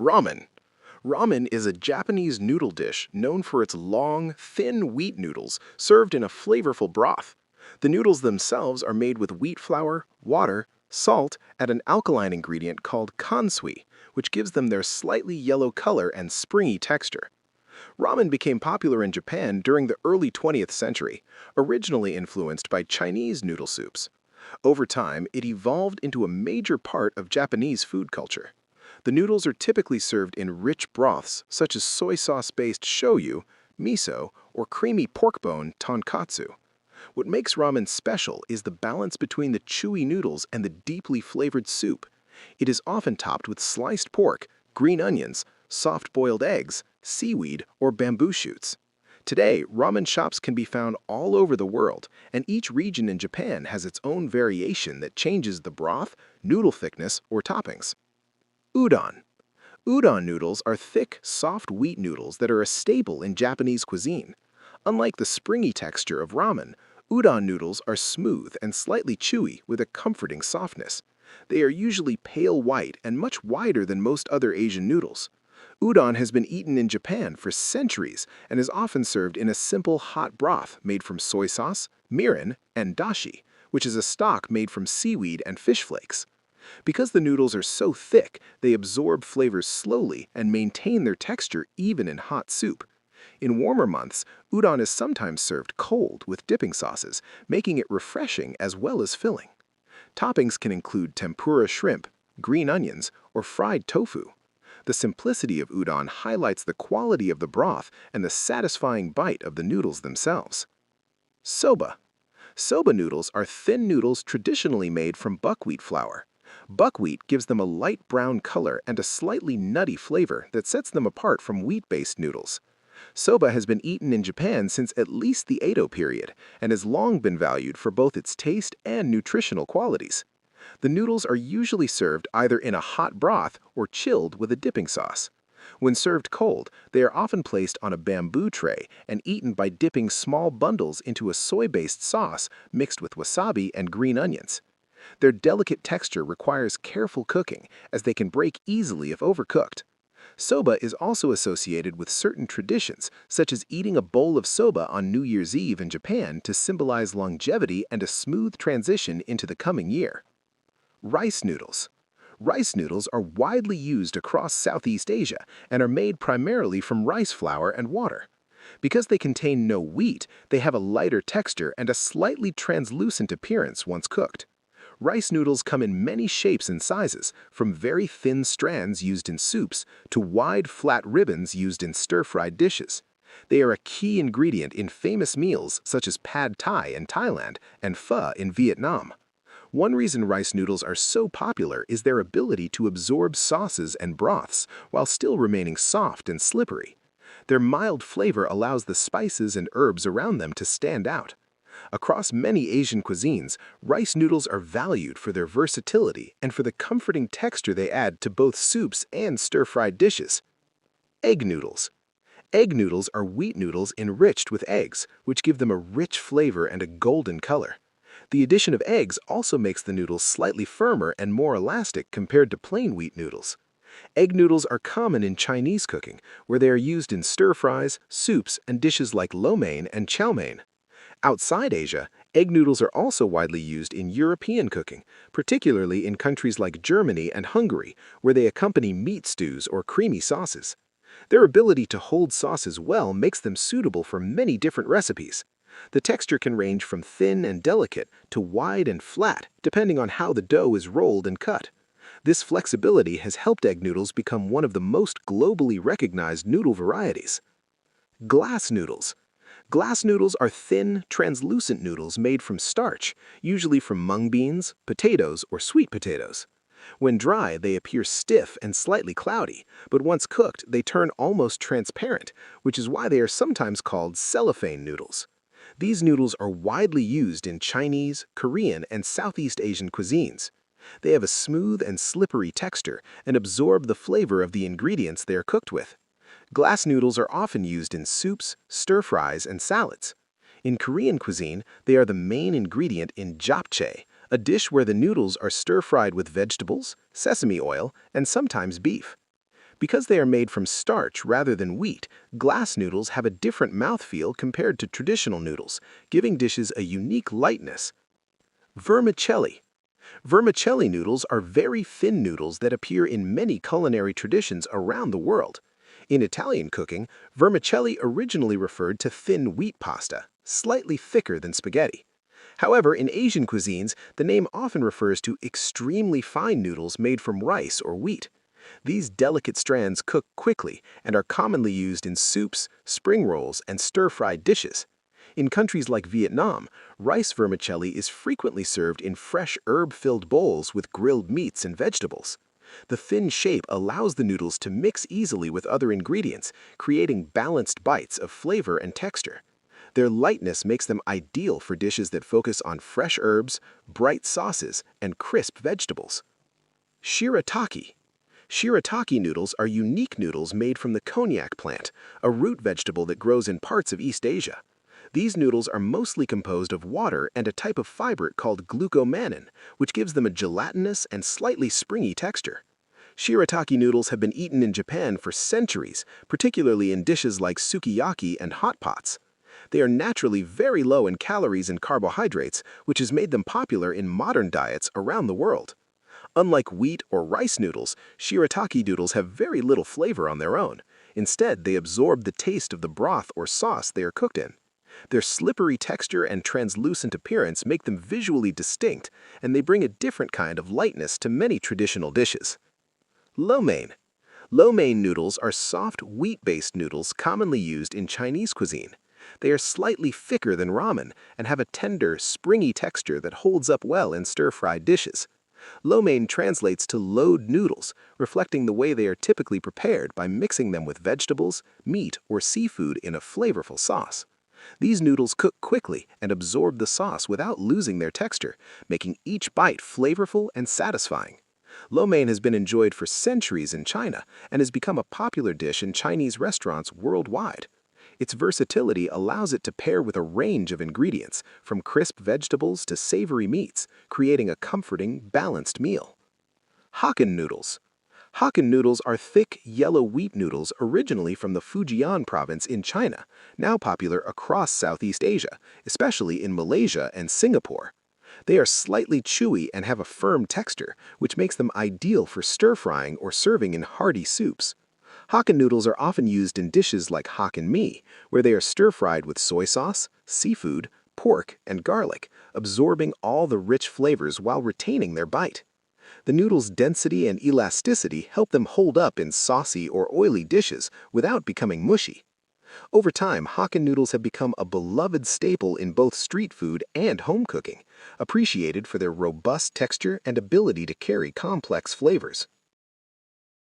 Ramen. Ramen is a Japanese noodle dish known for its long, thin wheat noodles served in a flavorful broth. The noodles themselves are made with wheat flour, water, salt, and an alkaline ingredient called kansui, which gives them their slightly yellow color and springy texture. Ramen became popular in Japan during the early 20th century, originally influenced by Chinese noodle soups. Over time, it evolved into a major part of Japanese food culture. The noodles are typically served in rich broths such as soy sauce-based shoyu, miso, or creamy pork bone tonkatsu. What makes ramen special is the balance between the chewy noodles and the deeply flavored soup. It is often topped with sliced pork, green onions, soft-boiled eggs, seaweed, or bamboo shoots. Today, ramen shops can be found all over the world, and each region in Japan has its own variation that changes the broth, noodle thickness, or toppings. Udon. Udon noodles are thick, soft wheat noodles that are a staple in Japanese cuisine. Unlike the springy texture of ramen, udon noodles are smooth and slightly chewy with a comforting softness. They are usually pale white and much wider than most other Asian noodles. Udon has been eaten in Japan for centuries and is often served in a simple hot broth made from soy sauce, mirin, and dashi, which is a stock made from seaweed and fish flakes. Because the noodles are so thick, they absorb flavors slowly and maintain their texture even in hot soup. In warmer months, udon is sometimes served cold with dipping sauces, making it refreshing as well as filling. Toppings can include tempura shrimp, green onions, or fried tofu. The simplicity of udon highlights the quality of the broth and the satisfying bite of the noodles themselves. Soba. Soba noodles are thin noodles traditionally made from buckwheat flour. Buckwheat gives them a light brown color and a slightly nutty flavor that sets them apart from wheat-based noodles. Soba has been eaten in Japan since at least the Edo period and has long been valued for both its taste and nutritional qualities. The noodles are usually served either in a hot broth or chilled with a dipping sauce. When served cold, they are often placed on a bamboo tray and eaten by dipping small bundles into a soy-based sauce mixed with wasabi and green onions. Their delicate texture requires careful cooking, as they can break easily if overcooked. Soba is also associated with certain traditions, such as eating a bowl of soba on New Year's Eve in Japan to symbolize longevity and a smooth transition into the coming year. Rice noodles. Rice noodles are widely used across Southeast Asia and are made primarily from rice flour and water. Because they contain no wheat, they have a lighter texture and a slightly translucent appearance once cooked. Rice noodles come in many shapes and sizes, from very thin strands used in soups to wide, flat ribbons used in stir-fried dishes. They are a key ingredient in famous meals such as pad thai in Thailand and pho in Vietnam. One reason rice noodles are so popular is their ability to absorb sauces and broths while still remaining soft and slippery. Their mild flavor allows the spices and herbs around them to stand out. Across many Asian cuisines, rice noodles are valued for their versatility and for the comforting texture they add to both soups and stir-fried dishes. Egg noodles. Egg noodles are wheat noodles enriched with eggs, which give them a rich flavor and a golden color. The addition of eggs also makes the noodles slightly firmer and more elastic compared to plain wheat noodles. Egg noodles are common in Chinese cooking, where they are used in stir-fries, soups, and dishes like lo mein and chow mein. Outside Asia, egg noodles are also widely used in European cooking, particularly in countries like Germany and Hungary, where they accompany meat stews or creamy sauces. Their ability to hold sauces well makes them suitable for many different recipes. The texture can range from thin and delicate to wide and flat, depending on how the dough is rolled and cut. This flexibility has helped egg noodles become one of the most globally recognized noodle varieties. Glass noodles. Glass noodles are thin, translucent noodles made from starch, usually from mung beans, potatoes, or sweet potatoes. When dry, they appear stiff and slightly cloudy, but once cooked, they turn almost transparent, which is why they are sometimes called cellophane noodles. These noodles are widely used in Chinese, Korean, and Southeast Asian cuisines. They have a smooth and slippery texture and absorb the flavor of the ingredients they are cooked with. Glass noodles are often used in soups, stir-fries, and salads. In Korean cuisine, they are the main ingredient in japchae, a dish where the noodles are stir-fried with vegetables, sesame oil, and sometimes beef. Because they are made from starch rather than wheat, glass noodles have a different mouthfeel compared to traditional noodles, giving dishes a unique lightness. Vermicelli. Vermicelli noodles are very thin noodles that appear in many culinary traditions around the world. In Italian cooking, vermicelli originally referred to thin wheat pasta, slightly thicker than spaghetti. However, in Asian cuisines, the name often refers to extremely fine noodles made from rice or wheat. These delicate strands cook quickly and are commonly used in soups, spring rolls, and stir-fried dishes. In countries like Vietnam, rice vermicelli is frequently served in fresh herb-filled bowls with grilled meats and vegetables. The thin shape allows the noodles to mix easily with other ingredients, creating balanced bites of flavor and texture. Their lightness makes them ideal for dishes that focus on fresh herbs, bright sauces, and crisp vegetables. Shirataki. Shirataki noodles are unique noodles made from the konjac plant, a root vegetable that grows in parts of East Asia. These noodles are mostly composed of water and a type of fiber called glucomannan, which gives them a gelatinous and slightly springy texture. Shirataki noodles have been eaten in Japan for centuries, particularly in dishes like sukiyaki and hot pots. They are naturally very low in calories and carbohydrates, which has made them popular in modern diets around the world. Unlike wheat or rice noodles, shirataki noodles have very little flavor on their own. Instead, they absorb the taste of the broth or sauce they are cooked in. Their slippery texture and translucent appearance make them visually distinct, and they bring a different kind of lightness to many traditional dishes. Lo mein. Lo mein noodles are soft, wheat-based noodles commonly used in Chinese cuisine. They are slightly thicker than ramen and have a tender, springy texture that holds up well in stir-fried dishes. Lo mein translates to load noodles, reflecting the way they are typically prepared by mixing them with vegetables, meat, or seafood in a flavorful sauce. These noodles cook quickly and absorb the sauce without losing their texture, making each bite flavorful and satisfying. Lo mein has been enjoyed for centuries in China and has become a popular dish in Chinese restaurants worldwide. Its versatility allows it to pair with a range of ingredients, from crisp vegetables to savory meats, creating a comforting, balanced meal. Hokkien Noodles. Hokkien noodles are thick, yellow wheat noodles originally from the Fujian province in China, now popular across Southeast Asia, especially in Malaysia and Singapore. They are slightly chewy and have a firm texture, which makes them ideal for stir-frying or serving in hearty soups. Hokkien noodles are often used in dishes like Hokkien mee, where they are stir-fried with soy sauce, seafood, pork, and garlic, absorbing all the rich flavors while retaining their bite. The noodles' density and elasticity help them hold up in saucy or oily dishes without becoming mushy. Over time, Hokkien noodles have become a beloved staple in both street food and home cooking, appreciated for their robust texture and ability to carry complex flavors.